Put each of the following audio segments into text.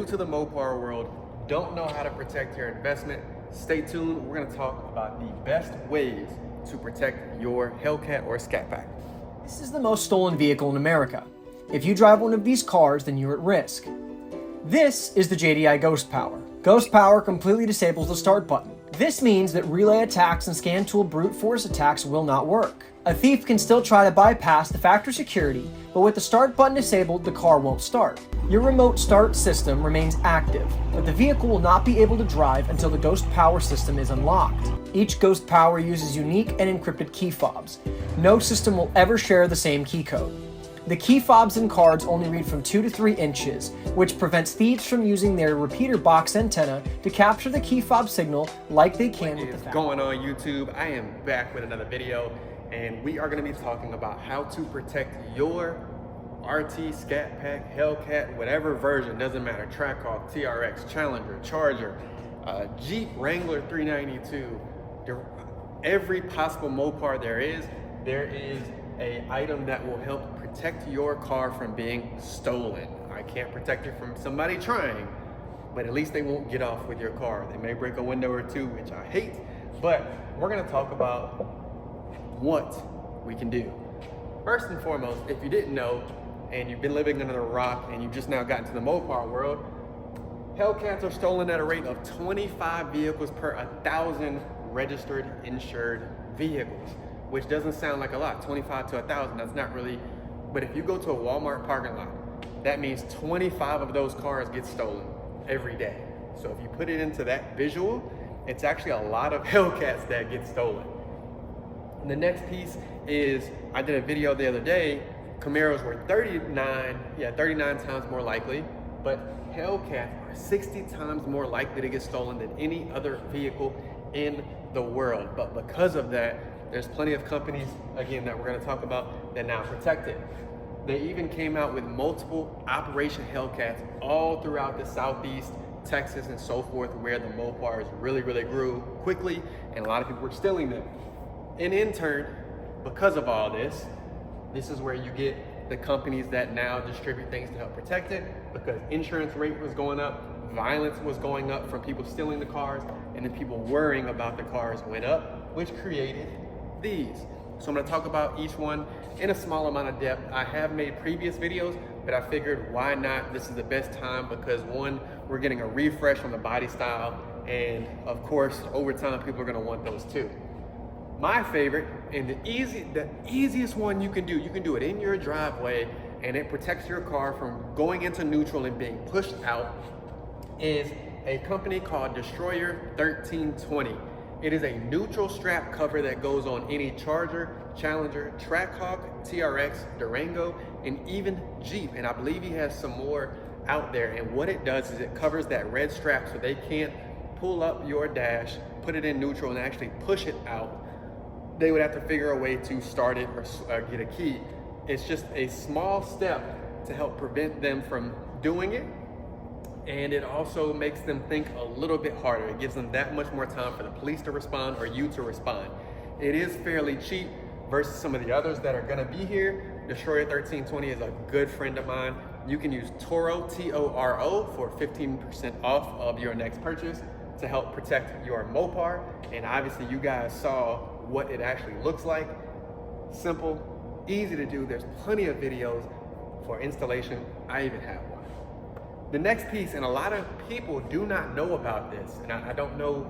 new to the Mopar world, don't know how to protect your investment, stay tuned. We're gonna talk about the best ways to protect your Hellcat or Scat Pack. This is the most stolen vehicle in America. If you drive one of these cars, then you're at risk. This is the JDI Ghost Power. Ghost Power completely disables the start button. This means that relay attacks and scan tool brute force attacks will not work. A thief can still try to bypass the factory security, but with the start button disabled, the car won't start. Your remote start system remains active, but the vehicle will not be able to drive until the Ghost Power system is unlocked. Each Ghost Power uses unique and encrypted key fobs. No system will ever share the same key code. The key fobs in cards only read from 2 to 3 inches, which prevents thieves from using their repeater box antenna to capture the key fob signal like they can with the What's going on YouTube? I am back with another video, and we are going to be talking about how to protect your RT, Scat Pack, Hellcat, whatever version, doesn't matter, Trackhawk, TRX, Challenger, Charger, Jeep Wrangler 392, every possible Mopar there is a item that will help protect your car from being stolen. I can't protect it from somebody trying, but at least they won't get off with your car. They may break a window or two, which I hate, but we're gonna talk about what we can do. First and foremost, if you didn't know, and you've been living under a rock and you've just now gotten to the Mopar world, Hellcats are stolen at a rate of 25 vehicles per 1,000 registered insured vehicles, which doesn't sound like a lot. 25 to 1,000, that's not really, but if you go to a Walmart parking lot, that means 25 of those cars get stolen every day. So if you put it into that visual, it's actually a lot of Hellcats that get stolen. And the next piece is, I did a video the other day, Camaros were 39 times more likely, but Hellcats are 60 times more likely to get stolen than any other vehicle in the world. But because of that, there's plenty of companies, again, that we're going to talk about that now protect it. They even came out with multiple Operation Hellcats all throughout the Southeast, Texas, and so forth, where the Mopars really grew quickly, and a lot of people were stealing them. And in turn, because of all this, this is where you get the companies that now distribute things to help protect it, because insurance rate was going up, violence was going up from people stealing the cars, and then people worrying about the cars went up, which created these. So I'm going to talk about each one in a small amount of depth. I have made previous videos, but I figured why not? This is the best time because one, we're getting a refresh on the body style, and of course, over time, people are going to want those too. My favorite and the easiest one you can do it in your driveway, and it protects your car from going into neutral and being pushed out, is a company called Destroyer 1320. It is a neutral strap cover that goes on any Charger, Challenger, Trackhawk, TRX, Durango, and even Jeep. And I believe he has some more out there. And what it does is it covers that red strap so they can't pull up your dash, put it in neutral, and actually push it out. They would have to figure a way to start it or get a key. It's just a small step to help prevent them from doing it. And it also makes them think a little bit harder. It gives them that much more time for the police to respond or you to respond. It is fairly cheap versus some of the others that are gonna be here. Destroyer 1320 is a good friend of mine. You can use Toro, T-O-R-O, for 15% off of your next purchase to help protect your Mopar. And obviously you guys saw what it actually looks like. Simple, easy to do. There's plenty of videos for installation. I even have one. The next piece, and a lot of people do not know about this, and I don't know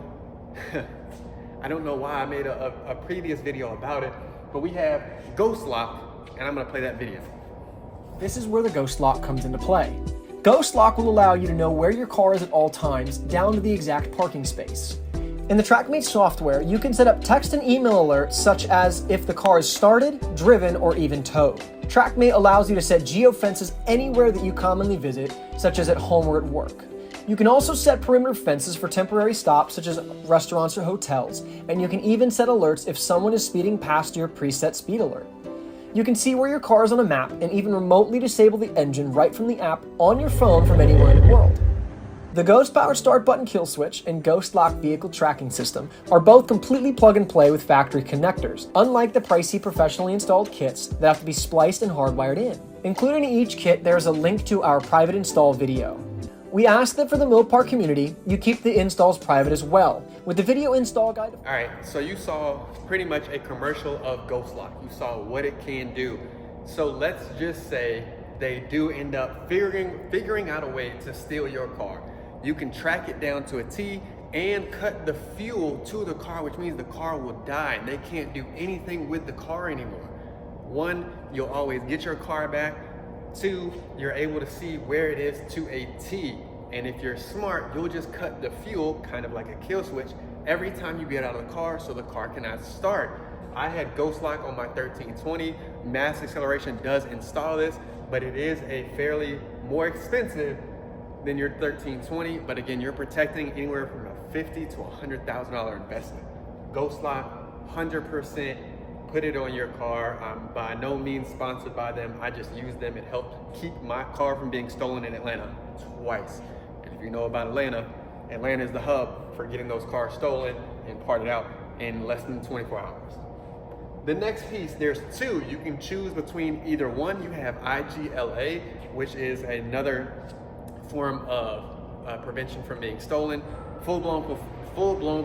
I don't know why I made a previous video about it, but we have Ghost Lock, and I'm gonna play that video. This is where the Ghost Lock comes into play. Ghost Lock will allow you to know where your car is at all times, down to the exact parking space. In the TrackMate software, you can set up text and email alerts such as if the car is started, driven, or even towed. TrackMate allows you to set geofences anywhere that you commonly visit, such as at home or at work. You can also set perimeter fences for temporary stops such as restaurants or hotels, and you can even set alerts if someone is speeding past your preset speed alert. You can see where your car is on a map and even remotely disable the engine right from the app on your phone from anywhere in the world. The Ghost Power Start Button Kill Switch and Ghost Lock Vehicle Tracking System are both completely plug and play with factory connectors, unlike the pricey professionally installed kits that have to be spliced and hardwired in. Included in each kit, there is a link to our private install video. We ask that for the Mopar community, you keep the installs private as well, with the video install guide. All right, so you saw pretty much a commercial of Ghost Lock. You saw what it can do. So let's just say they do end up figuring out a way to steal your car. You can track it down to a T and cut the fuel to the car, which means the car will die and they can't do anything with the car anymore. One, you'll always get your car back. Two, you're able to see where it is to a T. And if you're smart, you'll just cut the fuel, kind of like a kill switch, every time you get out of the car so the car cannot start. I had Ghost Lock on my 1320. Mass acceleration does install this, but it is a fairly more expensive than your 1320. But again, you're protecting anywhere from a $50,000 to $100,000 investment. Ghost Lock, 100%. Put it on your car. I'm by no means sponsored by them. I just use them. It helped keep my car from being stolen in Atlanta twice. And if you know about Atlanta, Atlanta is the hub for getting those cars stolen and parted out in less than 24 hours. The next piece, there's two. You can choose between either one. You have IGLA, which is another form of prevention from being stolen. Full-blown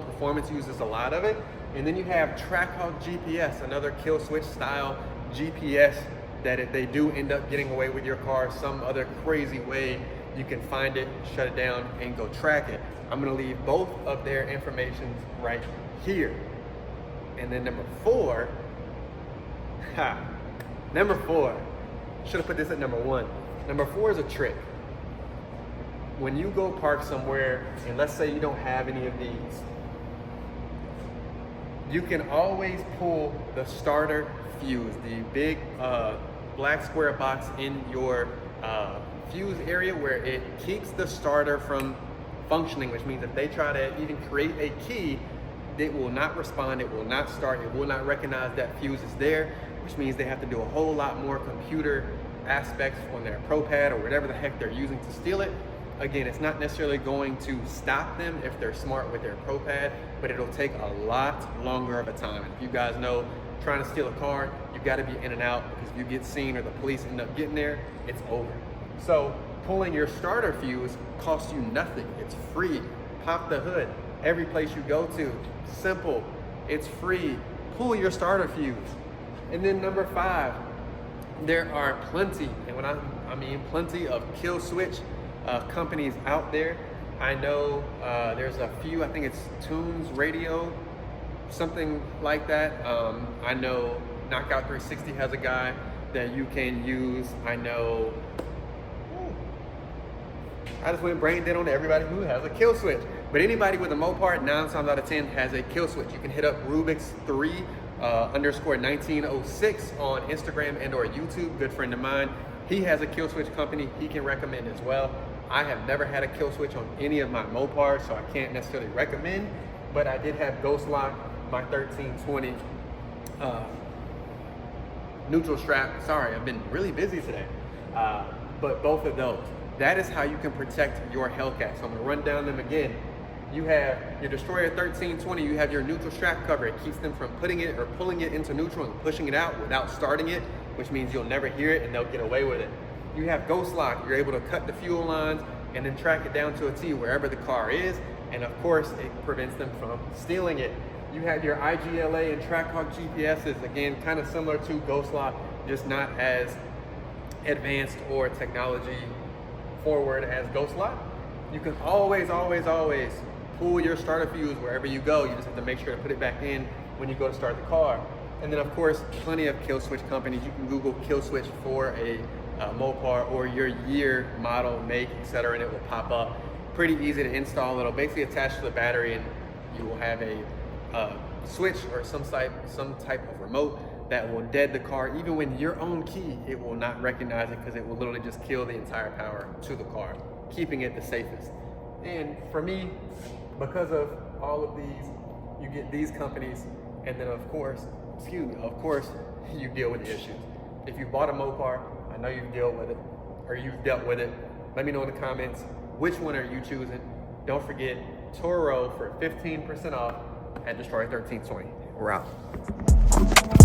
performance uses a lot of it. And then you have Trackhawk GPS, another kill switch style GPS that if they do end up getting away with your car some other crazy way, you can find it, shut it down, and go track it. I'm gonna leave both of their information right here. And then number four, should have put this at number one. Number four is a trick. When you go park somewhere, and let's say you don't have any of these, you can always pull the starter fuse, the big black square box in your fuse area where it keeps the starter from functioning, which means if they try to even create a key, it will not respond, it will not start, it will not recognize that fuse is there, which means they have to do a whole lot more computer aspects on their ProPad or whatever the heck they're using to steal it. Again, it's not necessarily going to stop them if they're smart with their ProPad, but it'll take a lot longer of a time. And if you guys know, trying to steal a car, you gotta be in and out, because if you get seen or the police end up getting there, it's over. So pulling your starter fuse costs you nothing. It's free. Pop the hood. Every place you go to, simple, it's free. Pull your starter fuse. And then number five, there are plenty, and when I mean plenty, of kill switch companies out there. I know there's a few, I think it's Tunes Radio, something like that. I know Knockout 360 has a guy that you can use. I know, I just went brain dead on everybody who has a kill switch. But anybody with a Mopar, 9 times out of 10 has a kill switch. You can hit up Rubik's3 _1906 on Instagram and or YouTube. Good friend of mine. He has a kill switch company he can recommend as well. I have never had a kill switch on any of my Mopars, so I can't necessarily recommend, but I did have Ghost Lock, my 1320 neutral strap. Sorry, I've been really busy today. But both of those. That is how you can protect your Hellcat. So I'm gonna run down them again. You have your Destroyer 1320, you have your neutral strap cover. It keeps them from putting it or pulling it into neutral and pushing it out without starting it, which means you'll never hear it and they'll get away with it. You have Ghost Lock, you're able to cut the fuel lines and then track it down to a T wherever the car is. And of course, it prevents them from stealing it. You have your IGLA and Trackhawk GPSs, again, kind of similar to Ghost Lock, just not as advanced or technology forward as Ghost Lock. You can always pull your starter fuse wherever you go. You just have to make sure to put it back in when you go to start the car. And then of course, plenty of kill switch companies. You can Google kill switch for a Mopar or your year, model, make, etc., and it will pop up. Pretty easy to install. It'll basically attach to the battery and you will have a switch or some type of remote that will dead the car. Even when your own key, it will not recognize it because it will literally just kill the entire power to the car, keeping it the safest. And for me, because of all of these, you get these companies, and then of course, you deal with the issues. If you bought a Mopar, I know you've dealt with it. Let me know in the comments, which one are you choosing? Don't forget, Toro for 15% off at Destroyer 1320. We're out.